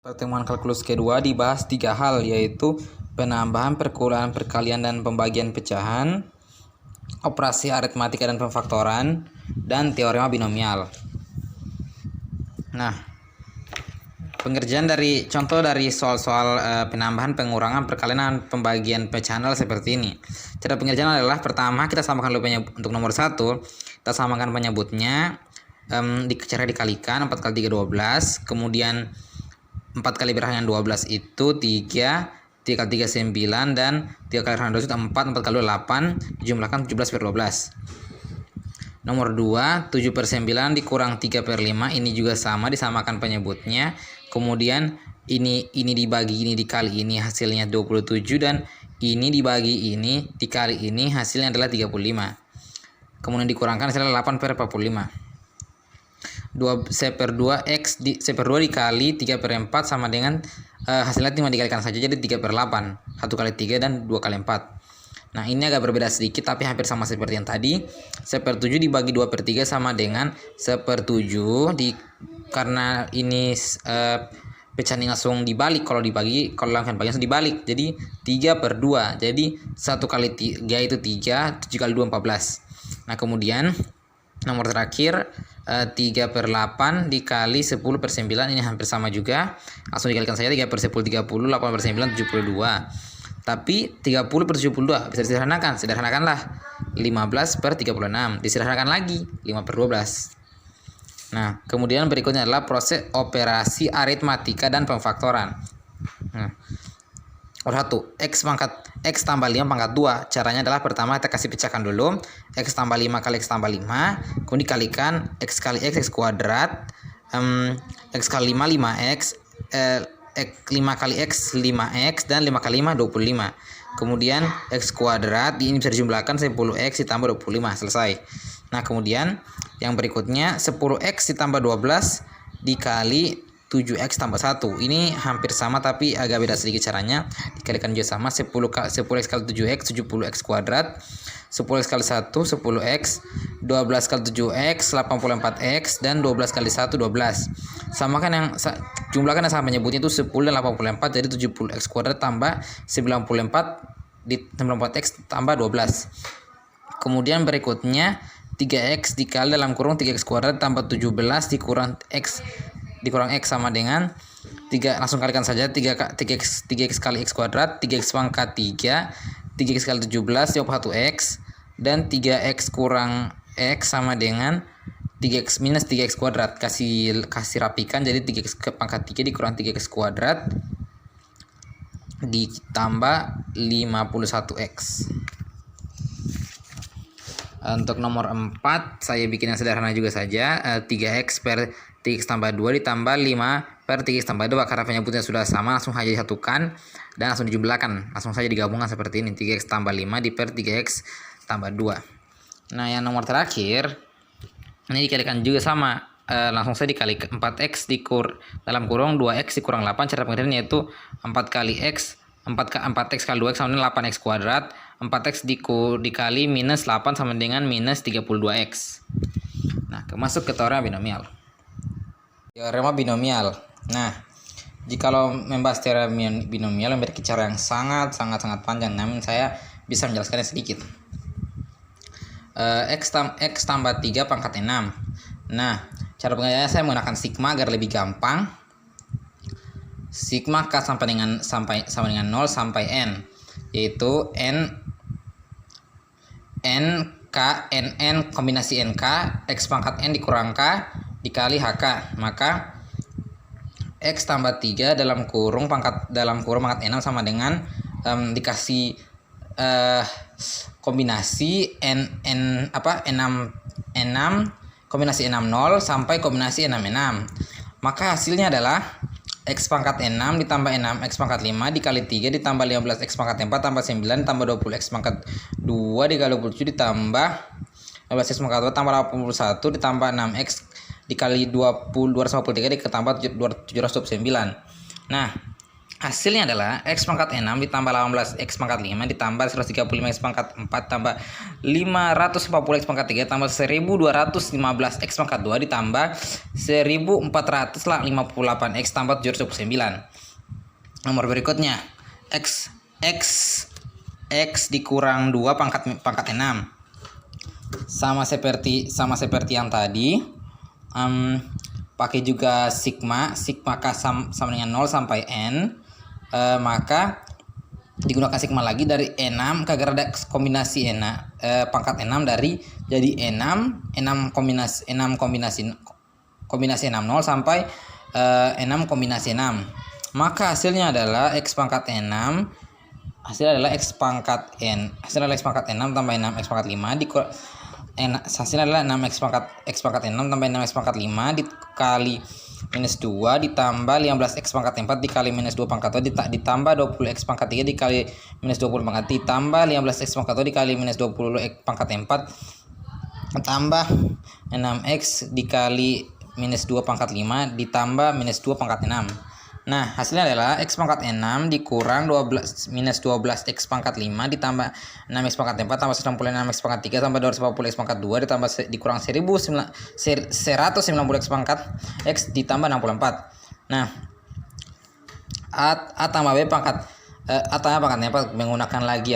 Pertemuan kalkulus kedua dibahas 3 hal, yaitu penambahan, perkurangan, perkalian, dan pembagian pecahan, operasi aritmatika dan pemfaktoran, dan teorema binomial. Nah, pengerjaan dari contoh dari soal-soal penambahan, pengurangan, perkalian, pembagian pecahan adalah seperti ini. Cara pengerjaan adalah pertama kita samakan dulu untuk nomor 1, kita samakan penyebutnya, cara dikalikan 4 kali 3 12, kemudian 4 kali berakhir dengan 12 itu 3, 3 kali 3 9, dan 3 kali berakhir dengan 4, 4 kali 8, dijumlahkan 17 per 12. Nomor 2, 7 per 9 dikurang 3 per 5, ini juga sama, disamakan penyebutnya. Kemudian ini dibagi ini dikali ini, hasilnya 27, dan ini dibagi ini dikali ini, hasilnya adalah 35. Kemudian dikurangkan hasilnya 8 per 45. 2 X dikali 3 per 4 sama dengan hasilnya cuma dikalikan saja, jadi 3 per 8, 1 kali 3 dan 2 kali 4. Nah, ini agak berbeda sedikit tapi hampir sama seperti yang tadi. 1/7 dibagi 2 per 3 sama dengan 1/7 karena ini pecahan langsung dibalik, kalau langsung bagian langsung dibalik, jadi 3 per 2, jadi 1 kali 3 itu 3, 7 kali 2 14. Nah, kemudian nomor terakhir 3 per 8 dikali 10 per 9, ini hampir sama juga, langsung dikalikan saja. 3 per 10 30, 8 per 9 72. Tapi 30 per 72 bisa disederhanakan, sederhanakanlah 15 per 36, disederhanakan lagi 5 per 12. Nah, kemudian berikutnya adalah proses operasi aritmatika dan pemfaktoran. Nah, nomor 1, X tambah 5 pangkat 2. Caranya adalah pertama kita kasih pecahkan dulu. X tambah 5 kali X tambah 5. Kemudian dikalikan X kali X kuadrat. X kali 5 5X. 5 kali X 5X. Dan 5 kali 5 25. Kemudian X kuadrat. Ini bisa dijumlahkan 10X ditambah 25. Selesai. Nah, kemudian yang berikutnya 10X ditambah 12 dikali 7X tambah 1. Ini hampir sama tapi agak beda sedikit caranya. Dikalikan juga sama, 10X kali 7X 70X kuadrat. 10X kali 1 10X, 12 kali 7X 84X, dan 12 kali 1 12. Samakan yang jumlahkan yang sama menyebutnya itu 10 dan 84, jadi 70X kuadrat tambah 94 di 94X tambah 12. Kemudian berikutnya 3X dikali dalam kurung 3X kuadrat tambah 17 dikurang X sama dengan 3, langsung kalikan saja. 3x kali X kuadrat, 3x pangkat 3, 3x kali 17 jawab 1x, dan 3x kurang X sama dengan 3x minus 3x kuadrat. Kasih rapikan, jadi 3x pangkat 3 dikurang 3x kuadrat ditambah 51x. Untuk nomor 4 saya bikin yang sederhana juga saja. 3x per 3x tambah 2 ditambah 5 per 3x tambah 2, karena penyebutnya sudah sama langsung saja disatukan dan langsung dijumlahkan, langsung saja digabungkan seperti ini. 3x tambah 5 di per 3x tambah 2. Nah, yang nomor terakhir ini dikalikan juga sama, langsung saja dikali 4x dalam kurung 2x dikurang 8. Cara pengerjaan yaitu 4 kali x 4x kali 2x sama dengan 8x kuadrat. 4x dikali minus 8 sama dengan minus 32x. Nah, masuk ke teorema binomial. Teorema binomial. Nah, jikalau membahas teorema binomial memiliki cara yang sangat panjang, namun saya bisa menjelaskannya sedikit. X tambah 3 pangkat 6. Nah, cara pengerjaannya saya menggunakan sigma agar lebih gampang. Sigma K sama dengan 0 sampai N, yaitu N kombinasi NK, X pangkat N dikurang K dikali HK. Maka X tambah 3 dalam kurung pangkat 6 sama dengan dikasih kombinasi N6 kombinasi N6 0 sampai kombinasi N6 6. Maka hasilnya adalah X pangkat 6 ditambah 6 X pangkat 5 dikali 3 ditambah 15 X pangkat 4 tambah 9 tambah 20 X pangkat 2 dikali 27 ditambah 15 X pangkat 2 tambah 81 ditambah 6 X dikali 253 ditambah 729. Nah, Hasilnya adalah X pangkat 6 ditambah 18 X pangkat 5 ditambah 135 X pangkat 4 tambah 540 X pangkat 3 tambah 1215 X pangkat 2 ditambah 1458 X tambah 729. Nomor berikutnya X dikurang 2 pangkat 6. Sama seperti yang tadi. Pakai juga sigma K sama dengan 0 sampai N. Maka digunakan sigma lagi dari 6 karena ada kombinasi pangkat 6 dari jadi 6 kombinasi 0 sampai 6 kombinasi 6. Maka hasilnya adalah X pangkat 6 hasilnya adalah X pangkat 6 tambah 6 X pangkat 5 hasilnya adalah 6 X pangkat 6 tambah 6 X pangkat 5 dikali minus 2 ditambah 15 X pangkat 4 dikali minus 2 pangkat 2 ditambah 20 X pangkat 3 dikali minus 20 pangkat ditambah 15 X pangkat 2 dikali minus 20 X pangkat 4 tambah 6X dikali minus 2 pangkat 5 ditambah minus 2 pangkat 6. Nah, hasilnya adalah X pangkat 6 dikurang minus 12 X pangkat 5 ditambah 6 X pangkat 4 tambah 96 X pangkat 3 tambah 240 X pangkat 2 ditambah dikurang 190 X pangkat X ditambah 64. Nah, A tambah B pangkat A tambah pangkat 4 menggunakan lagi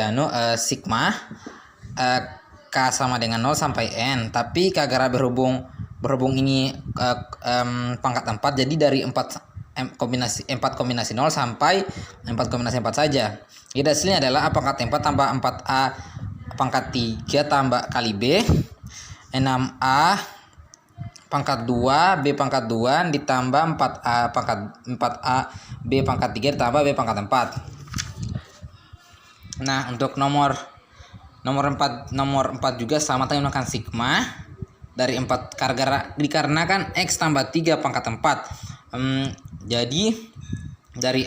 sigma K sama dengan 0 sampai N. Tapi kagak berhubung ini pangkat 4 jadi dari 4 kombinasi 0 sampai 4 kombinasi 4 saja. Jadi hasilnya adalah A pangkat 4 tambah 4A pangkat 3 tambah kali B 6A pangkat 2 B pangkat 2 ditambah 4A B pangkat 3 ditambah B pangkat 4. Nah, untuk nomor 4 juga sama menggunakan sigma dari 4 dikarenakan X tambah 3 pangkat 4. Jadi dari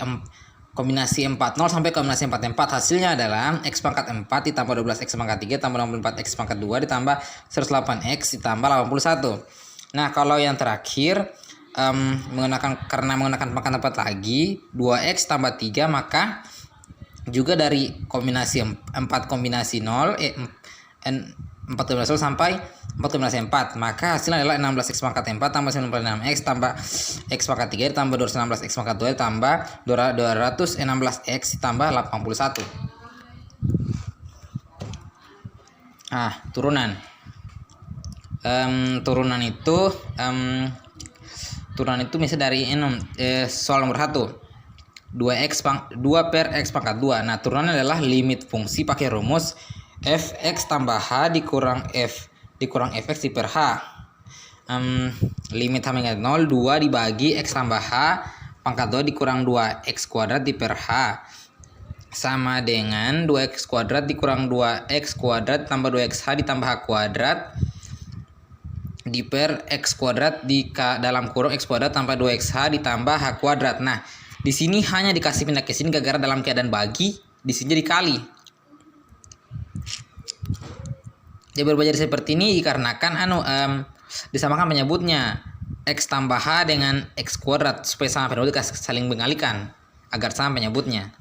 kombinasi 40 sampai kombinasi 44 hasilnya adalah X pangkat 4 ditambah 12 X pangkat 3 tambah 64 X pangkat 2 ditambah 108 X ditambah 81. Nah, kalau yang terakhir menggunakan pangkat 4 lagi 2X tambah 3 maka juga dari kombinasi 4 kombinasi 0 4 kombinasi 0 sampai 4 kombinasi 4 maka hasilnya adalah 16 X pangkat 4 tambah 96 X tambah X pangkat 3 ditambah 216 X pangkat 2 ditambah 216 X ditambah 81. Turunan misalnya dari soal nomor 1 2 per X pangkat 2. Nah, turunannya adalah limit fungsi pakai rumus fx tambah h dikurang fx per h. Limit sama dengan 0 2 dibagi x tambah h pangkat 2 dikurang 2x kuadrat di per h sama dengan 2x kuadrat dikurang 2x kuadrat tambah 2xh ditambah h kuadrat di per x kuadrat di dalam kurung x kuadrat tambah 2xh ditambah h kuadrat. Nah, di sini hanya dikasih pindah ke sini gara-gara dalam keadaan bagi, di sini jadi kali. Dia berubah jadi seperti ini dikarenakan disamakan penyebutnya x tambah h dengan x kuadrat supaya sama penyebut saling mengalihkan agar sama penyebutnya.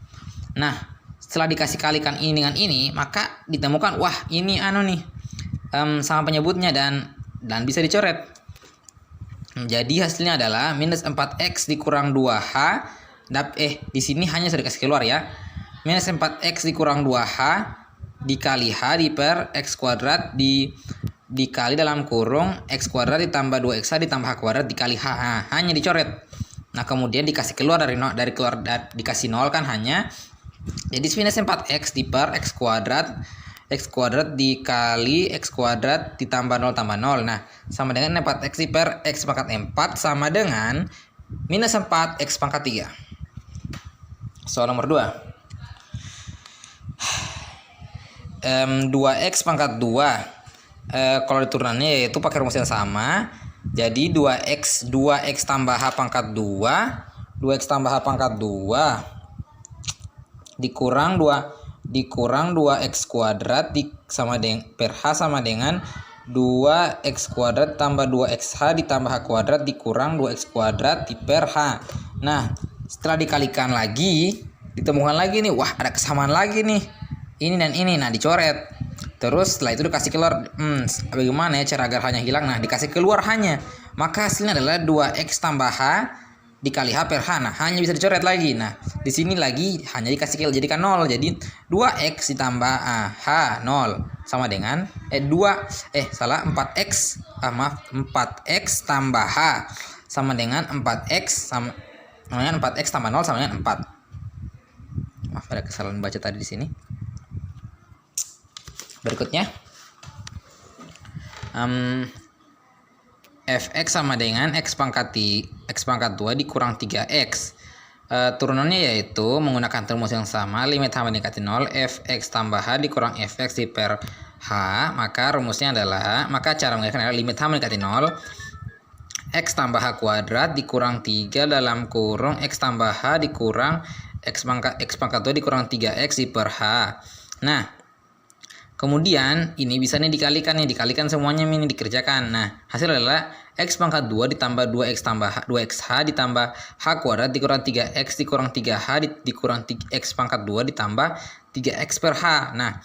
Nah, setelah dikasih kalikan ini dengan ini maka ditemukan wah ini sama penyebutnya dan bisa dicoret. Jadi hasilnya adalah minus 4x dikurang 2h di sini hanya sudah dikasih keluar ya. Minus 4x dikurang 2h dikali h di per x kuadrat dikali dalam kurung x kuadrat ditambah 2x ditambah h kuadrat dikali h. Hanya dicoret. Nah, kemudian dikasih keluar dikasih 0 kan hanya. Jadi minus 4x di per x kuadrat dikali x kuadrat ditambah 0 tambah 0. Nah, sama dengan 4x di per x pangkat 4 sama dengan minus 4x pangkat 3. Soal nomor 2. 2x pangkat 2 kalau diturunannya yaitu pakai rumus yang sama. Jadi 2x tambah h pangkat 2 2x tambah h pangkat 2 dikurang 2x kuadrat sama dengan per h sama dengan 2x kuadrat tambah 2xh ditambah h kuadrat dikurang 2x kuadrat di per h. Nah, Setelah dikalikan lagi, ditemukan lagi nih, wah ada kesamaan lagi nih, ini dan ini. Nah dicoret. Terus setelah itu dikasih keluar. Bagaimana ya cara agar hanya hilang? Nah dikasih keluar hanya, maka hasilnya adalah 2x tambah h dikali h per h. Nah hanya bisa dicoret lagi. Nah di sini lagi hanya dikasih jadikan 0. Jadi 2x ditambah h 0 sama dengan 4x 4x tambah h sama dengan 4x sama dengan 4x tambah 0 sama dengan 4. Maaf ada kesalahan baca tadi di sini. Berikutnya fx sama dengan x pangkat 2 dikurang 3x. Turunannya yaitu menggunakan rumus yang sama, limit h mendekati 0, fx tambah h dikurang fx di per h. Maka rumusnya adalah, maka cara mengerjakan adalah limit h mendekati 0, x tambah h kuadrat dikurang 3 dalam kurung x tambah h dikurang x pangkat 2 dikurang 3x di per h. Nah kemudian ini bisa dikalikan semuanya ini dikerjakan. Nah hasil adalah x pangkat 2 ditambah 2x h ditambah h kuadrat dikurang 3x dikurang 3h dikurang x pangkat 2 ditambah 3x per h. Nah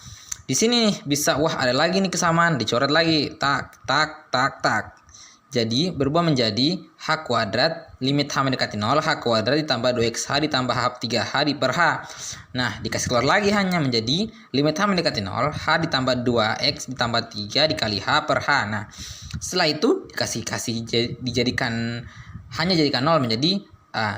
di sini bisa, wah ada lagi nih kesamaan, dicoret lagi, tak. Jadi berubah menjadi h kuadrat limit h mendekati 0, h kuadrat ditambah 2xh ditambah h 3h di per h. Nah dikasih keluar lagi hanya menjadi limit h mendekati 0, h ditambah 2x ditambah 3 dikali h per h. Nah setelah itu dijadikan 0 menjadi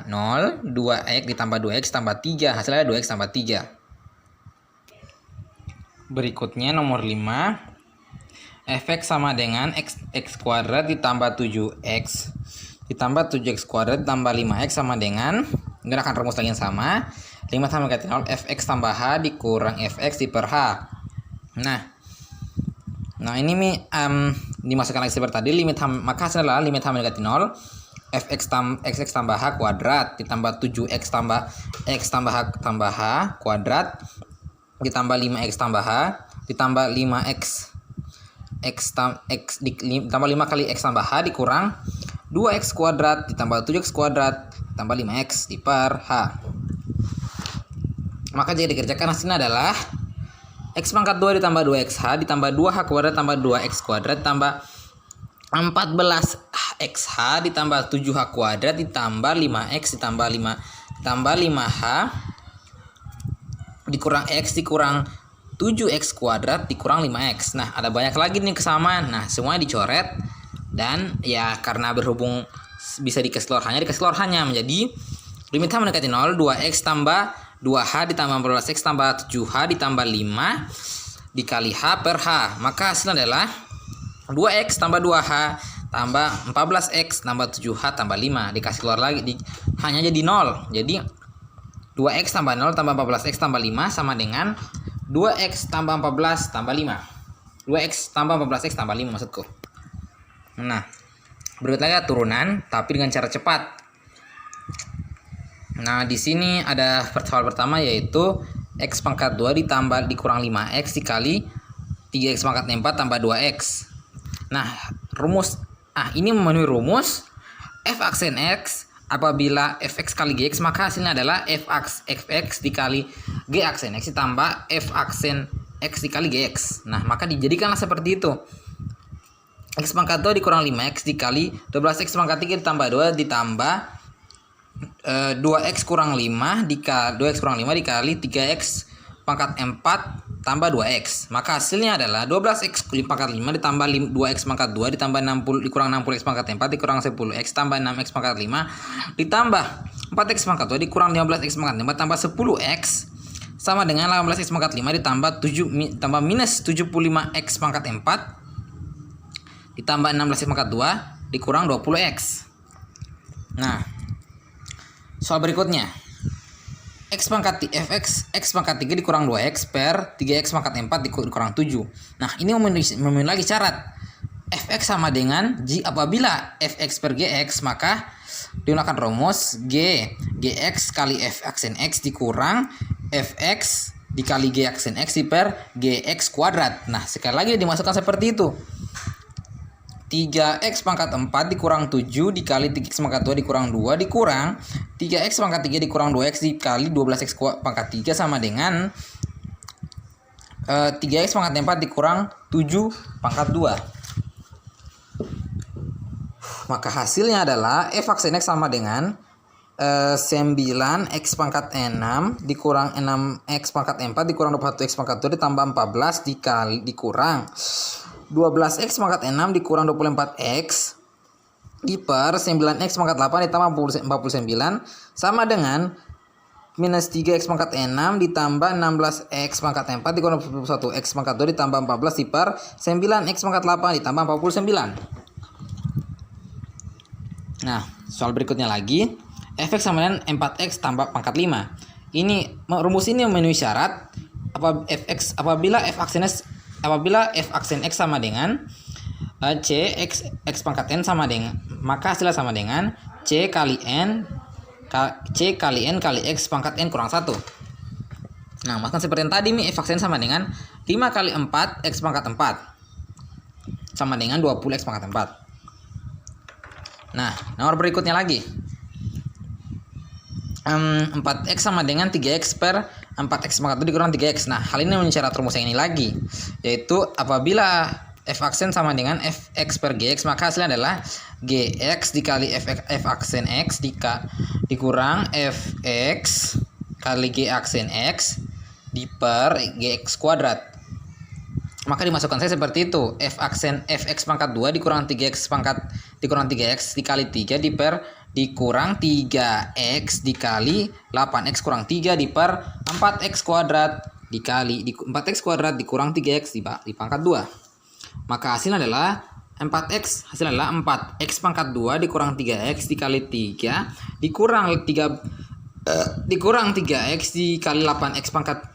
0, 2x ditambah 2x tambah 3, hasilnya 2x tambah 3. Berikutnya nomor 5, fx sama dengan x kuadrat ditambah 7x ditambah 7x kuadrat ditambah 5x sama dengan, menggunakan rumus lagi yang sama, limit h mendekati 0, fx tambah h dikurang fx di per h. Nah ini dimasukkan lagi seperti tadi, maka hasilnya adalah limit h mendekati 0, fx tambah h kuadrat ditambah 7x tambah x tambah h kuadrat ditambah 5x tambah h ditambah 5x ditambah 5 kali x tambah h dikurang 2x kuadrat ditambah 7x kuadrat ditambah 5x di per h. Maka jika dikerjakan hasilnya adalah x pangkat 2 ditambah 2xh ditambah 2h kuadrat ditambah 2x kuadrat ditambah 14xh ditambah 7h kuadrat ditambah 5x ditambah 5h dikurang x dikurang 7x kuadrat dikurang 5x. Nah ada banyak lagi nih kesamaan. Nah semuanya dicoret, dan ya karena berhubung bisa dikasih keluar hanya menjadi limit h mendekati 0, 2x tambah 2h ditambah 14x tambah 7h ditambah 5 dikali h per h. Maka hasilnya adalah 2x tambah 2h tambah 14x tambah 7h tambah 5 dikasih keluar lagi hanya jadi 0. Jadi 2x tambah 0 tambah 14x tambah 5 sama dengan 2x tambah 14 tambah 5. 2x tambah 14x tambah 5 maksudku. Nah berikut lagi turunan tapi dengan cara cepat. Nah di sini ada soal pertama yaitu x pangkat 2 ditambah dikurang 5x dikali 3x pangkat 4 tambah 2x. Nah rumus, ini memenuhi rumus f aksen x apabila fx kali gx, maka hasilnya adalah fx dikali g aksen x ditambah f aksen x dikali gx. Nah maka dijadikanlah seperti itu, x pangkat 2 dikurang 5x dikali 12x pangkat 3 ditambah 2 ditambah 2x kurang 5 dikali 3x pangkat 4 tambah 2x. Maka hasilnya adalah 12x pangkat 5 ditambah 2x pangkat 2 ditambah 60 dikurang 60x pangkat 4 dikurang 10x tambah 6x pangkat 5 ditambah 4x pangkat 2 dikurang 15x pangkat 5 tambah 10x sama dengan 18x pangkat 5 ditambah 7 tambah minus 75x pangkat 4 ditambah 16x pangkat 2 dikurang 20x. Nah soal berikutnya, x pangkat 3 dikurang 2x per 3x pangkat 4 dikurang 7. Nah ini memenuhi lagi syarat fx sama dengan g apabila fx per gx, maka digunakan rumus gx kali f aksen x dikurang fx dikali g aksen x per gx kuadrat. Nah sekali lagi dimasukkan seperti itu, 3x pangkat 4 dikurang 7 dikali 3x pangkat 2 dikurang 2 dikurang 3x pangkat 3 dikurang 2x dikali 12x pangkat 3 sama dengan 3x pangkat 4 dikurang 7 pangkat 2. Maka hasilnya adalah f aksen x sama dengan 9x pangkat 6 dikurang 6x pangkat 4 dikurang 21x pangkat 2 ditambah 14 dikali dikurang 12x pangkat 6 dikurang 24x diper 9x pangkat 8 ditambah 49 sama dengan minus 3x pangkat 6 ditambah 16x pangkat 4 dikurang 21x pangkat 2 ditambah 14 diper 9x pangkat 8 ditambah 49. Nah, soal berikutnya lagi, fx sama dengan 4x tambah pangkat 5. Ini rumus ini memenuhi syarat apabila f aksen x sama dengan c x pangkat n sama dengan, maka hasilnya sama dengan c kali n kali x pangkat n kurang 1. Nah, maksudnya seperti yang tadi nih, f aksen sama dengan 5 kali 4 x pangkat 4 sama dengan 20 x pangkat 4. Nah, nomor berikutnya lagi, 4x sama dengan 3x per 4x pangkat 2 dikurang 3x. Nah, hal ini memenuhi syarat rumus yang ini lagi, yaitu apabila f aksen sama dengan fx per gx, maka hasilnya adalah gx dikali f aksen x dikurang fx kali g aksen x diper gx kuadrat. Maka dimasukkan saya seperti itu, fx pangkat 2 dikurang 3x dikali 3 dikurang 3x dikali 8x kurang 3 diper 4x kuadrat dikali 4x kuadrat dikurang 3x di pangkat 2. Maka hasilnya adalah 4x adalah 4x pangkat 2 dikurang 3x dikali 3 dikurang 3x dikali 8x pangkat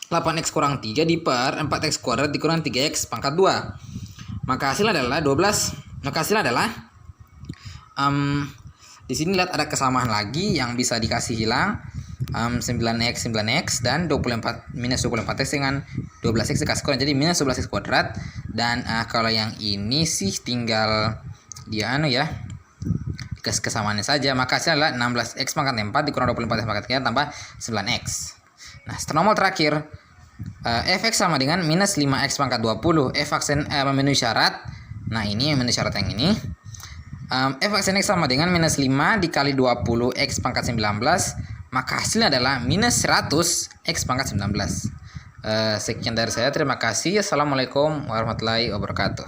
8x kurang 3 diper 4x kuadrat dikurang 3x pangkat 2. Maka hasilnya adalah 12. Maka hasilnya adalah di sini lihat ada kesamaan lagi yang bisa dikasih hilang, 9x dan 24 minus 24x dengan 12x dikasih kurang, jadi minus 12x kuadrat. Dan kalau yang ini sih tinggal dia dikasih kesamaannya saja. Maka hasilnya adalah 16x pangkat 4 dikurang 24x pangkat 3 tambah 9x. Nah, nomor terakhir, fx sama dengan minus 5x pangkat 20. F aksen memenuhi syarat. Nah, ini memenuhi syarat yang ini. F aksen x sama dengan minus 5 dikali 20 x pangkat 19, maka hasilnya adalah minus 100 x pangkat 19. Sekian dari saya, terima kasih. Assalamualaikum warahmatullahi wabarakatuh.